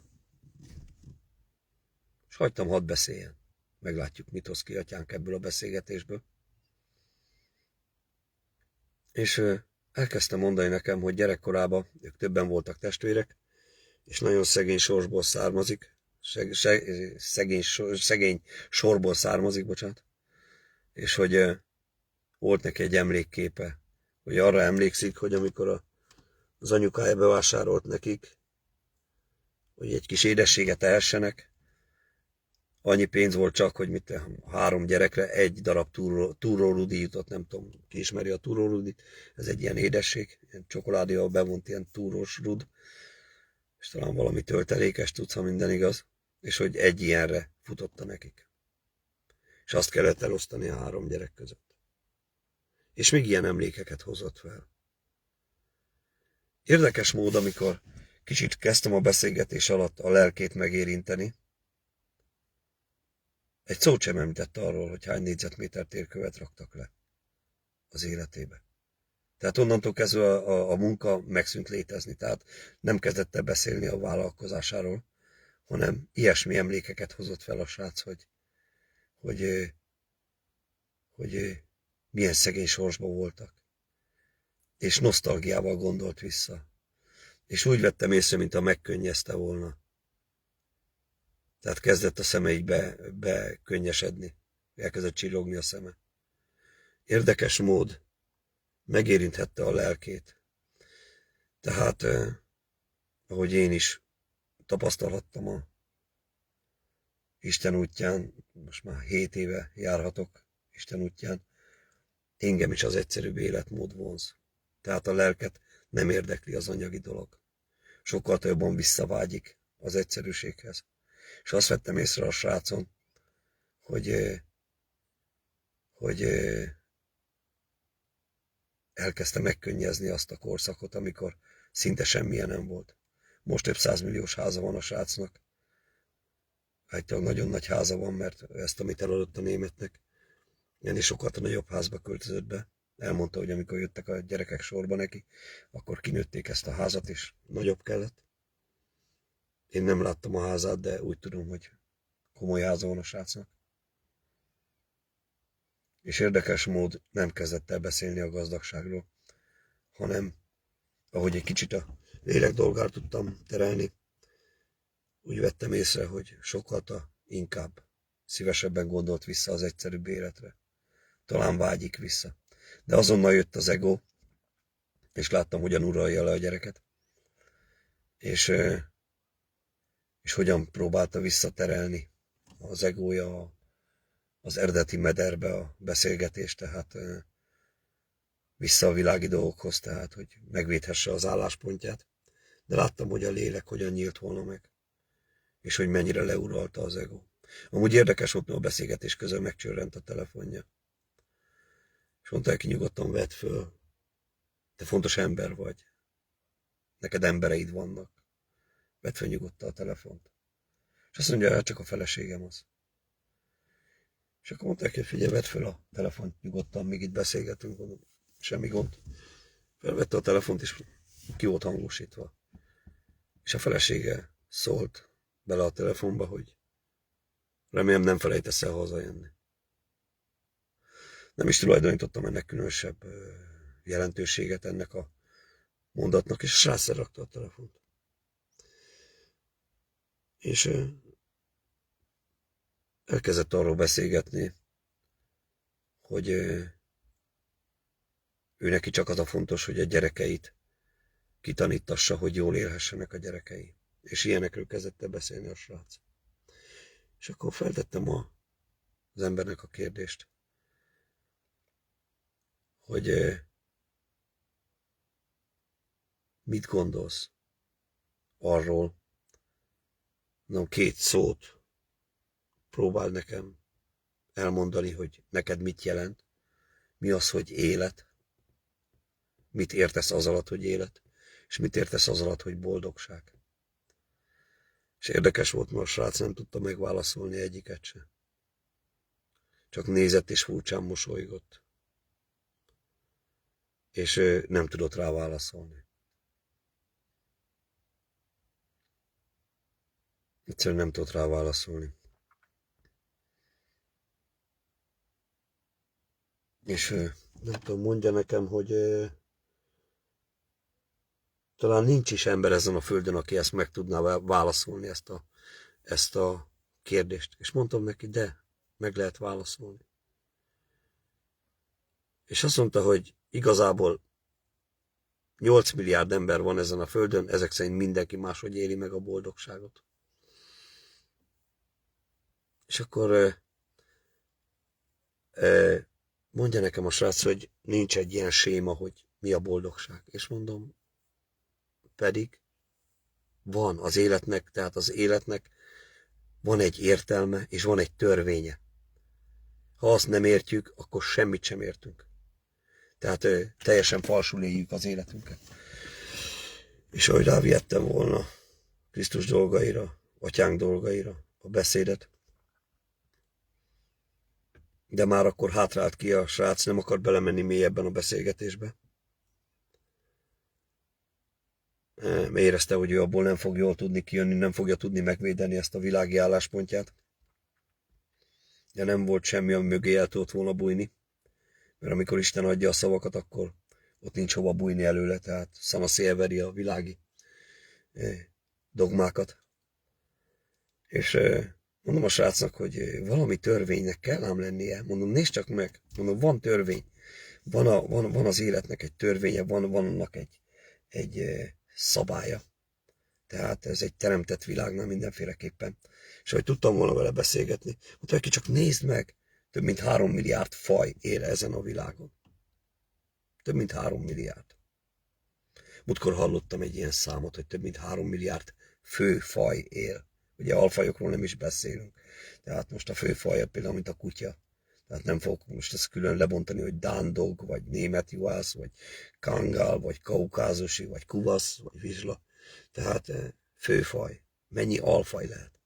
És hagytam, hadd beszéljen. Meglátjuk, mit hoz ki atyánk ebből a beszélgetésből. És elkezdte mondani nekem, hogy gyerekkorában ők többen voltak testvérek, és nagyon szegény sorsból származik, szegény sorból származik, bocsánat, és hogy volt neki egy emlékképe, hogy arra emlékszik, hogy amikor az anyukája bevásárolt nekik, hogy egy kis édességet ehessenek, annyi pénz volt csak, hogy mit 3 gyerekre egy darab túrórudi jutott, nem tudom, ki ismeri a túrórudit, ez egy ilyen édesség, ilyen csokoládéval bevont ilyen túrós rud, és talán valami töltelékes tudsz, ha minden igaz, és hogy egy ilyenre futotta nekik. És azt kellett elosztani a 3 gyerek között. És még ilyen emlékeket hozott fel. Érdekes mód, amikor kicsit kezdtem a beszélgetés alatt a lelkét megérinteni, egy szót sem említett arról, hogy hány négyzetméter térkövet raktak le az életébe. Tehát onnantól kezdve a munka megszűnt létezni. Tehát nem kezdett el beszélni a vállalkozásáról, hanem ilyesmi emlékeket hozott fel a srác, hogy milyen szegény sorsban voltak. És nosztalgiával gondolt vissza. És úgy vettem észre, mintha megkönnyezte volna. Tehát kezdett a szeme így bekönyesedni. Elkezdett csillogni a szeme. Érdekes mód megérinthette a lelkét. Tehát, ahogy én is tapasztalhattam a Isten útján, most már 7 éve járhatok Isten útján, engem is az egyszerűbb életmód vonz. Tehát a lelket nem érdekli az anyagi dolog. Sokkal jobban visszavágyik az egyszerűséghez. És azt vettem észre a srácon, hogy elkezdte megkönnyezni azt a korszakot, amikor szinte semmilyen nem volt. Most több 100 milliós háza van a srácnak. Állítólag nagyon nagy háza van, mert ezt, amit eladott a németnek, ennél sokkal nagyobb házba költözött be. Elmondta, hogy amikor jöttek a gyerekek sorba neki, akkor kinőtték ezt a házat, és nagyobb kellett. Én nem láttam a házát, de úgy tudom, hogy komoly háza van a srácnak. És érdekes mód nem kezdett el beszélni a gazdagságról, hanem ahogy egy kicsit a lélek dolgára tudtam terelni, úgy vettem észre, hogy sokkal inkább szívesebben gondolt vissza az egyszerűbb életre. Talán vágyik vissza. De azonnal jött az ego, és láttam, hogyan uralja le a gyereket. És hogyan próbálta visszaterelni az egója az eredeti mederbe a beszélgetést, tehát vissza a világi dolgokhoz, tehát hogy megvédhesse az álláspontját. De láttam, hogy a lélek hogyan nyílt volna meg, és hogy mennyire leuralta az ego. Amúgy érdekes volt, a beszélgetés közben megcsörrent a telefonja. És mondta neki, nyugodtan vedd föl, te fontos ember vagy, neked embereid vannak, vedd föl nyugodtan a telefont. És azt mondja, hát csak a feleségem az. És akkor mondták, hogy figyelj, vedd föl a telefont nyugodtan, még itt beszélgetünk, mondom, semmi gond. Felvette a telefont, és ki volt hangosítva. És a felesége szólt bele a telefonba, hogy remélem nem felejtesz el hazajönni. Nem is tulajdonítottam ennek különösebb jelentőséget ennek a mondatnak, és a srác rakta a telefont. És elkezdett arról beszélgetni, hogy ő neki csak az a fontos, hogy a gyerekeit kitanítassa, hogy jól élhessenek a gyerekei. És ilyenekről kezdett el beszélni a srác. És akkor feltettem az embernek a kérdést, hogy mit gondolsz arról, nem 2 szót próbál nekem elmondani, hogy neked mit jelent, mi az, hogy élet, mit értesz az alatt, hogy élet, és mit értesz az alatt, hogy boldogság. És érdekes volt, mert a srác nem tudta megválaszolni egyiket se. Csak nézett és furcsán mosolygott. És nem tudott rá válaszolni. Egyszerűen nem tudott rá válaszolni. És nem tudom, mondja nekem, hogy talán nincs is ember ezen a földön, aki ezt meg tudná válaszolni, ezt a kérdést. És mondtam neki, de meg lehet válaszolni. És azt mondta, hogy igazából 8 milliárd ember van ezen a földön, ezek szerint mindenki máshogy éli meg a boldogságot. És akkor mondja nekem a srác, hogy nincs egy ilyen séma, hogy mi a boldogság. És mondom, pedig van az életnek, tehát az életnek van egy értelme, és van egy törvénye. Ha azt nem értjük, akkor semmit sem értünk. Tehát teljesen falsul éljük az életünket. És ahogy rávihettem volna Krisztus dolgaira, atyánk dolgaira a beszédet, de már akkor hátrált ki a srác, nem akart belemenni mélyebben a beszélgetésbe. Érezte, hogy ő abból nem fog jól tudni kijönni, nem fogja tudni megvédeni ezt a világi álláspontját. De nem volt semmi, ami mögé el tudott volna bújni. Mert amikor Isten adja a szavakat, akkor ott nincs hova bújni előle, tehát szanaszél veri a világi dogmákat. És mondom a srácnak, hogy valami törvénynek kell ám lennie. Mondom, nézd csak meg. Mondom, van törvény. Van az életnek egy törvénye, van annak egy szabálya. Tehát ez egy teremtett világnál mindenféleképpen. És ahogy tudtam volna vele beszélgetni, mondta, hogy csak nézd meg, több mint 3 milliárd faj él ezen a világon. Több mint 3 milliárd. Múltkor hallottam egy ilyen számot, hogy több mint 3 milliárd főfaj él. Ugye alfajokról nem is beszélünk. Tehát most a főfaj például, mint a kutya. Tehát nem fogok most ezt külön lebontani, hogy dándog, vagy német juhász, vagy kangál, vagy kaukázusi, vagy kuvasz, vagy vizsla. Tehát főfaj. Mennyi alfaj lehet?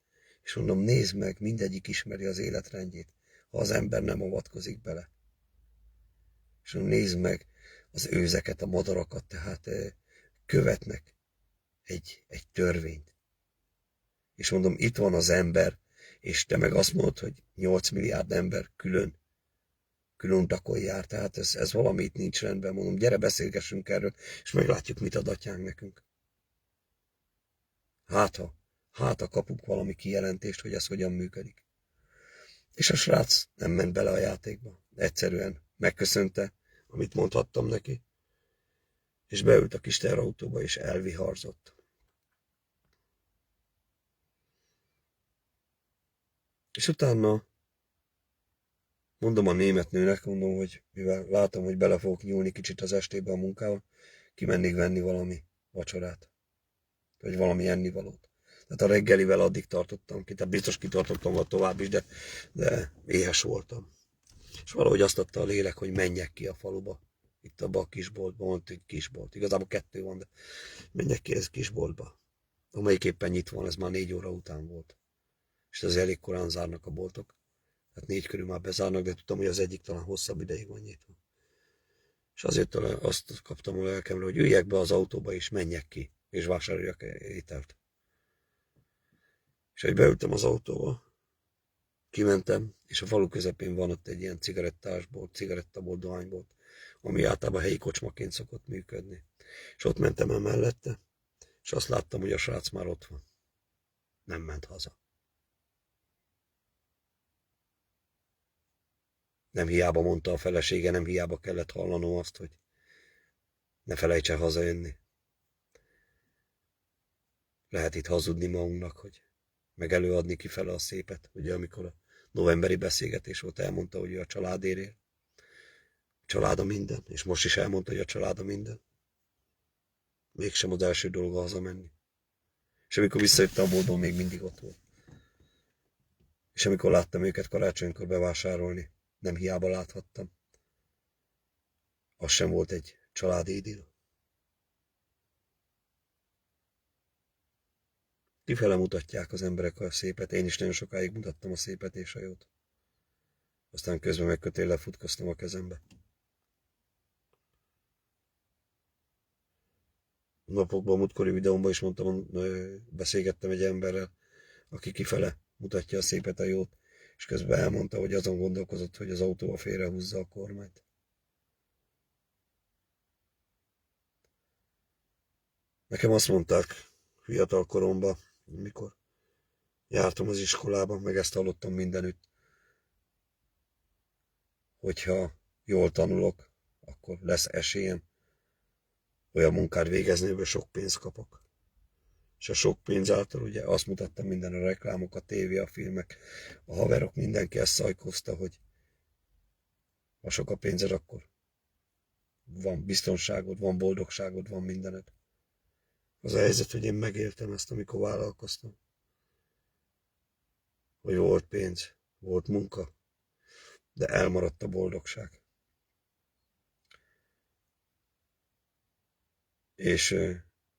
És mondom, nézd meg, mindegyik ismeri az életrendjét, ha az ember nem avatkozik bele. És mondom, nézd meg az őzeket, a madarakat, tehát követnek egy törvényt. És mondom, itt van az ember, és te meg azt mondod, hogy 8 milliárd ember külön utakon jár, tehát ez valami itt nincs rendben. Mondom, gyere beszélgessünk erről, és meglátjuk, mit ad atyánk nekünk. Hát ha kapunk valami kijelentést, hogy ez hogyan működik. És a srác nem ment bele a játékba. Egyszerűen megköszönte, amit mondhattam neki, és beült a kis teherautóba, és elviharzott. És utána mondom a német nőnek, mondom, hogy mivel látom, hogy bele fogok nyúlni kicsit az estébe a munkába, kimennék venni valami vacsorát, vagy valami ennivalót. Tehát a reggelivel addig tartottam ki, tehát biztos kitartottam volna tovább is, de éhes voltam. És valahogy azt adta a lélek, hogy menjek ki a faluba. Itt abban a kisboltban, van egy kisbolt. Igazából 2 van, de menjek ki ez kisboltba. Amelyik éppen nyitva van, ez már 4 óra után volt. És ez elég korán zárnak a boltok. Hát 4 körül már bezárnak, de tudtam, hogy az egyik talán hosszabb ideig van nyitva. És azért azt kaptam a lelkemre, hogy üljek be az autóba és menjek ki, és vásároljak ételt. És ahogy beültem az autóba, kimentem, és a falu közepén van ott egy ilyen cigarettabolt, dohánybolt, ami általában helyi kocsmaként szokott működni. És ott mentem el mellette, és azt láttam, hogy a srác már ott van. Nem ment haza. Nem hiába mondta a felesége, nem hiába kellett hallanom azt, hogy ne felejts el hazajönni. lehet itt hazudni magunknak, hogy meg előadni kifele a szépet. Ugye amikor a novemberi beszélgetés volt, elmondta, hogy ő a családért él. Családa minden, és most is elmondta, hogy a családa minden. Mégsem az első dolga hazamenni. És amikor visszajött a boltból, még mindig ott volt. És amikor láttam őket karácsonykor bevásárolni, nem hiába láthattam. Az sem volt egy családi idill. Kifele mutatják az emberek a szépet, én is nagyon sokáig mutattam a szépet és a jót. Aztán közben megkötéllel futkasztom a kezembe. Napokban, múltkori videómban is mondtam, beszélgettem egy emberrel, aki kifele mutatja a szépet, a jót, és közben elmondta, hogy azon gondolkozott, hogy az autóval félrehúzza a kormányt. Nekem azt mondták fiatal koromban, mikor jártam az iskolába, meg ezt hallottam mindenütt, hogyha jól tanulok, akkor lesz esélyem olyan munkát végezni, hogy sok pénzt kapok. És a sok pénz által ugye azt mutattam minden a reklámok, a tévé, a filmek, a haverok, mindenki ezt szajkozta, hogy ha sok a pénzed, akkor van biztonságod, van boldogságod, van mindened. Az a helyzet, hogy én megéltem ezt, amikor vállalkoztam. Hogy volt pénz, volt munka, de elmaradt a boldogság. És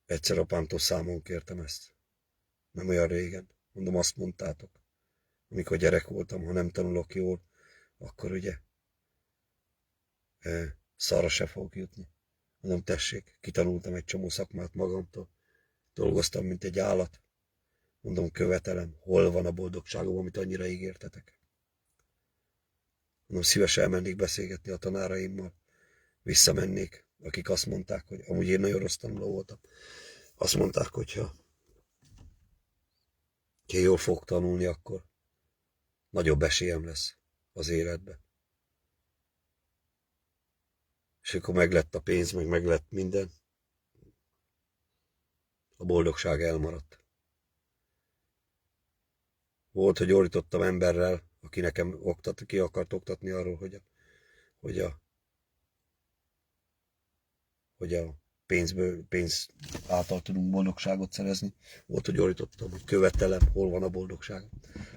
egyszer apámtól számon kértem ezt. Nem olyan régen. Mondom, azt mondtátok, amikor gyerek voltam, ha nem tanulok jól, akkor ugye szarra se fogok jutni. Mondom, tessék, kitanultam egy csomó szakmát magamtól. Dolgoztam, mint egy állat. Mondom, követelem, hol van a boldogságom, amit annyira ígértetek. Mondom, szívesen elmennék beszélgetni a tanáraimmal. Visszamennék, akik azt mondták, hogy amúgy én nagyon rossz tanuló voltam. Azt mondták, hogyha jól fog tanulni, akkor nagyobb esélyem lesz az életbe. És akkor meglett a pénz, meg meglett minden, a boldogság elmaradt. Volt, hogy ordítottam emberrel, aki nekem ki akart oktatni arról, hogy a pénz által tudunk boldogságot szerezni. Volt, hogy ordítottam, hogy követelem, hol van a boldogság.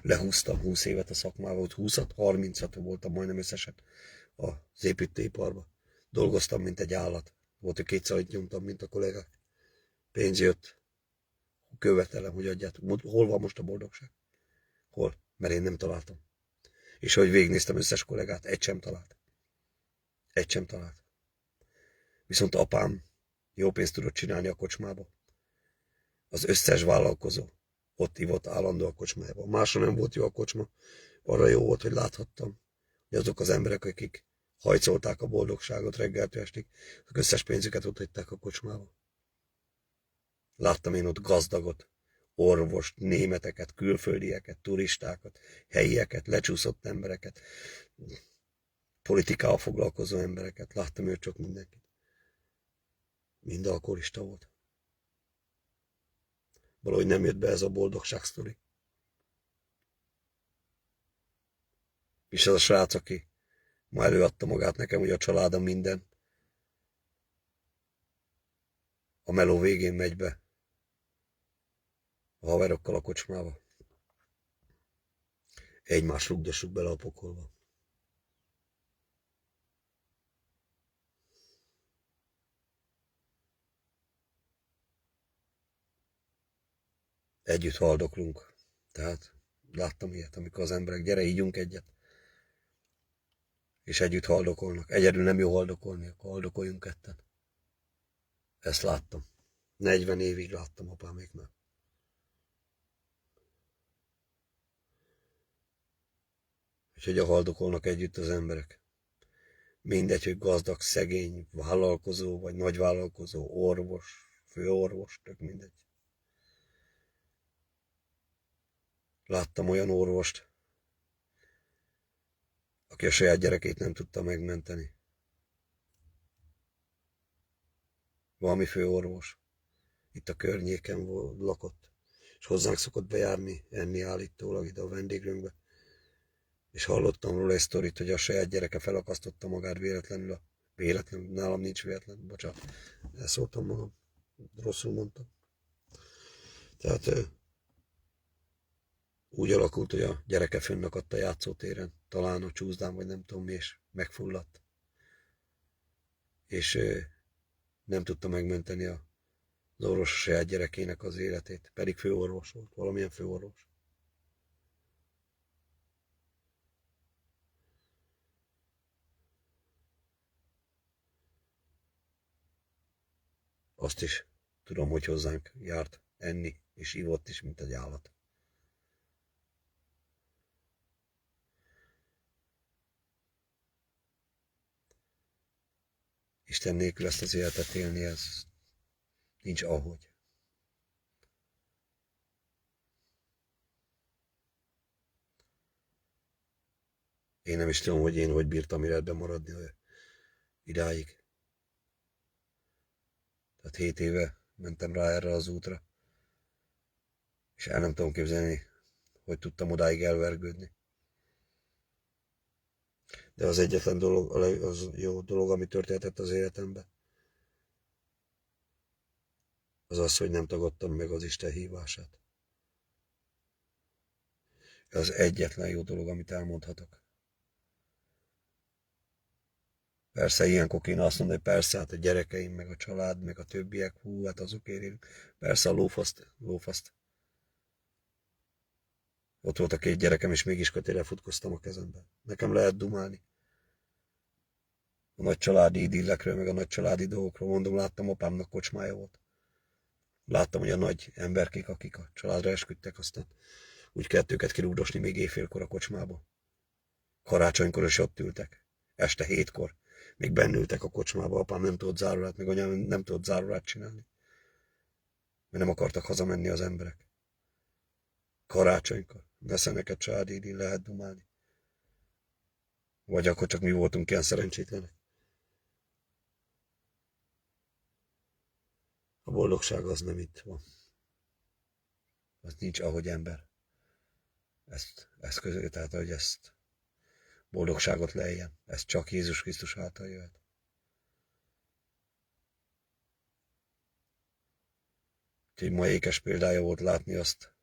Lehúztam 20 évet a szakmával, 20-at, 30-at voltam majdnem összesen az építőiparban. Dolgoztam, mint egy állat. Volt, hogy 2 nyomtam, mint a kollégák. Pénz jött. Követelem, hogy adjátok. Hol van most a boldogság? Hol? Mert én nem találtam. És ahogy végignéztem összes kollégát, egy sem talált. Egy sem talált. Viszont apám jó pénzt tudott csinálni a kocsmába. Az összes vállalkozó ott ivott állandó a kocsmába. Másra nem volt jó a kocsma. Arra jó volt, hogy láthattam, hogy azok az emberek, akik hajcolták a boldogságot reggeltől estig, az összes pénzüket ott hagyták a kocsmába. Láttam én ott gazdagot, orvost, németeket, külföldieket, turistákat, helyieket, lecsúszott embereket, politikával foglalkozó embereket. Láttam őt csak mindenkit. Mind alkoholista volt. Valahogy nem jött be ez a boldogság sztori. És ez a srác, aki ma előadta magát nekem, hogy a családom minden, a meló végén megy be a haverokkal a kocsmába. Egymást rugdossuk bele a pokolba. Együtt haldoklunk. Tehát láttam ilyet, amikor az emberek, gyere, ígyunk egyet. És együtt haldokolnak. Egyedül nem jó haldokolni, akkor haldokoljunk ketten. Ezt láttam. 40 évig láttam apáméknál. Úgyhogy a haldokolnak együtt az emberek. Mindegy, hogy gazdag, szegény, vállalkozó, vagy nagyvállalkozó, orvos, főorvos, tök mindegy. Láttam olyan orvost, aki a saját gyerekét nem tudta megmenteni. Valami főorvos. Itt a környéken lakott. és hozzánk szokott bejárni, enni állítólag ide a vendéglőnkbe. És hallottam róla egy sztorit, hogy a saját gyereke felakasztotta magát véletlenül. Véletlenül, nálam nincs véletlen, bocsánat, elszóltam magam, rosszul mondtam. Tehát úgy alakult, hogy a gyereke fönnakadt a játszótéren, talán a csúszdán, vagy nem tudom mi, és megfulladt. És nem tudta megmenteni az orvos a saját gyerekének az életét, pedig főorvos volt, valamilyen főorvos. Azt is tudom, hogy hozzánk járt enni, és ivott is, mint egy állat. Isten nélkül ezt az életet élni, ez nincs ahogy. Én nem is tudom, hogy én hogy bírtam életben maradni idáig. Tehát 7 éve mentem rá erre az útra, és el nem tudom képzelni, hogy tudtam odáig elvergődni. De az egyetlen dolog, az jó dolog, ami történhetett az életemben, az az, hogy nem tagadtam meg az Isten hívását. Ez az egyetlen jó dolog, amit elmondhatok. Persze ilyenkor kéne azt mondani, hogy persze, hát a gyerekeim, meg a család, meg a többiek, hú, hát azokért élünk. Persze a lófaszt. Ott volt a 2 gyerekem, és mégis kötélre futkoztam a kezembe. Nekem lehet dumálni. A nagy családi idillekről, meg a nagy családi dolgokról mondom, láttam, apámnak kocsmája volt. Láttam, hogy a nagy emberkék, akik a családra esküdtek, aztán úgy kellett őket kirúgdosni még éjfélkor a kocsmába. Karácsonykor is ott ültek. Este 7-kor. Még bennültek a kocsmába, apám nem tudott zárulát, meg anyám nem tudott zárulát csinálni. Mert nem akartak hazamenni az emberek. Karácsonykor. Nesze neked családi idén lehet dumálni. Vagy akkor csak mi voltunk ilyen szerencsétlenek. A boldogság az nem itt van. Az nincs, ahogy ember. Ezt közül, tehát, hogy ezt boldogságot lejjen. Ez csak Jézus Krisztus által jöhet. Úgyhogy ma ékes példája volt látni azt,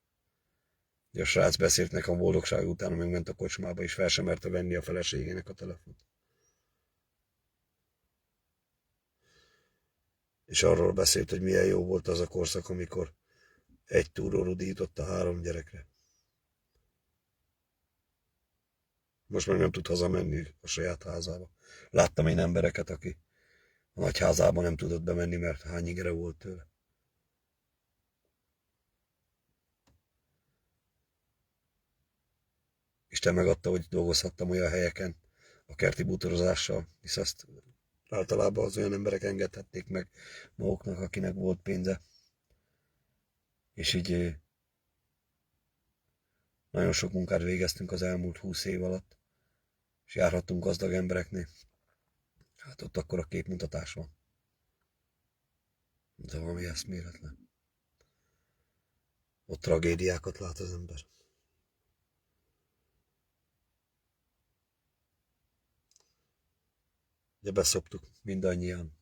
hogy a srác beszélt nekem a boldogság után, megment a kocsmába, és fel sem merte venni a feleségének a telefont. És arról beszélt, hogy milyen jó volt az a korszak, amikor egy túróról díjtott a 3 gyerekre. Most meg nem tud hazamenni a saját házába. Láttam én embereket, aki a nagy házába nem tudott bemenni, mert hány ingere volt tőle. Isten megadta, hogy dolgozhattam olyan helyeken a kerti bútorozással, hisz ezt általában az olyan emberek engedhették meg maguknak, akinek volt pénze. És így nagyon sok munkát végeztünk az elmúlt 20 év alatt, és járhattunk gazdag embereknél. Hát ott akkor a képmutatás van. De valami eszméletlen. Ott tragédiákat lát az ember. Ugye beszoptuk mindannyian,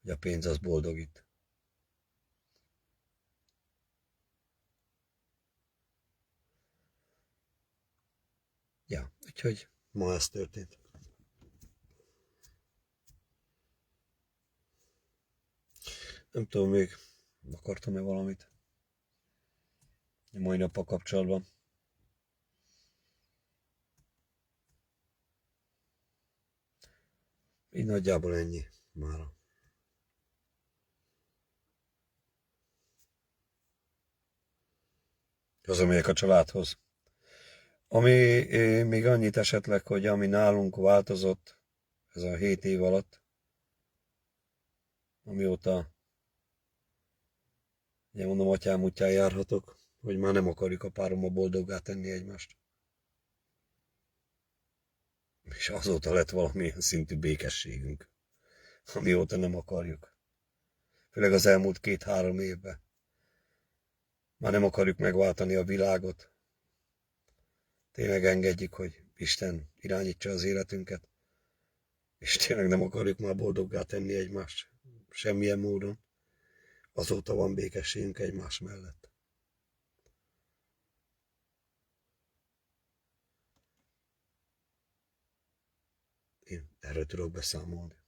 hogy a pénz az boldogít. Ja, úgyhogy ma ez történt. Nem tudom, még akartam-e valamit a mai nappal kapcsolatban. Így nagyjából ennyi mára. Hazamegyek a családhoz. Ami még annyit esetleg, hogy ami nálunk változott ez a 7 év alatt, amióta, ugye mondom, atyám útján járhatok, hogy már nem akarjuk a párommal boldoggá tenni egymást. És azóta lett valamilyen szintű békességünk, amióta nem akarjuk. Főleg az elmúlt 2-3 évben. Már nem akarjuk megváltani a világot. Tényleg engedjük, hogy Isten irányítsa az életünket. És tényleg nem akarjuk már boldoggá tenni egymást. Semmilyen módon. Azóta van békességünk egymás mellett. Én erről tudok beszámolni.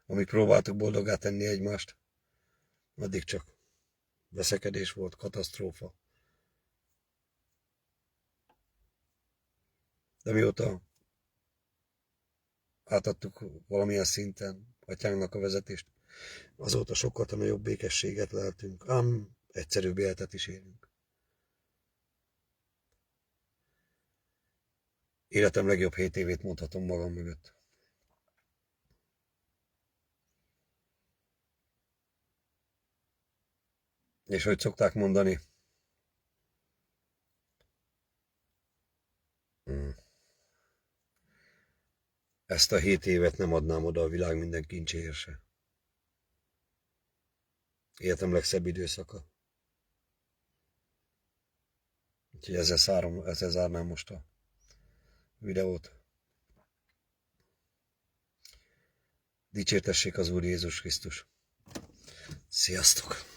Amíg próbáltuk boldoggá tenni egymást, addig csak veszekedés volt, katasztrófa. De mióta átadtuk valamilyen szinten atyánknak a vezetést, azóta sokkal nagyobb békességet leltünk, ám egyszerűbb életet is élünk. Életem legjobb 7 évét mondhatom magam mögött. És hogy szokták mondani, ezt a 7 évet nem adnám oda a világ minden kincséért se. Életem legszebb időszaka. Úgyhogy ezzel zárnám most a videót. Dicsértessék az Úr Jézus Krisztus. Sziasztok!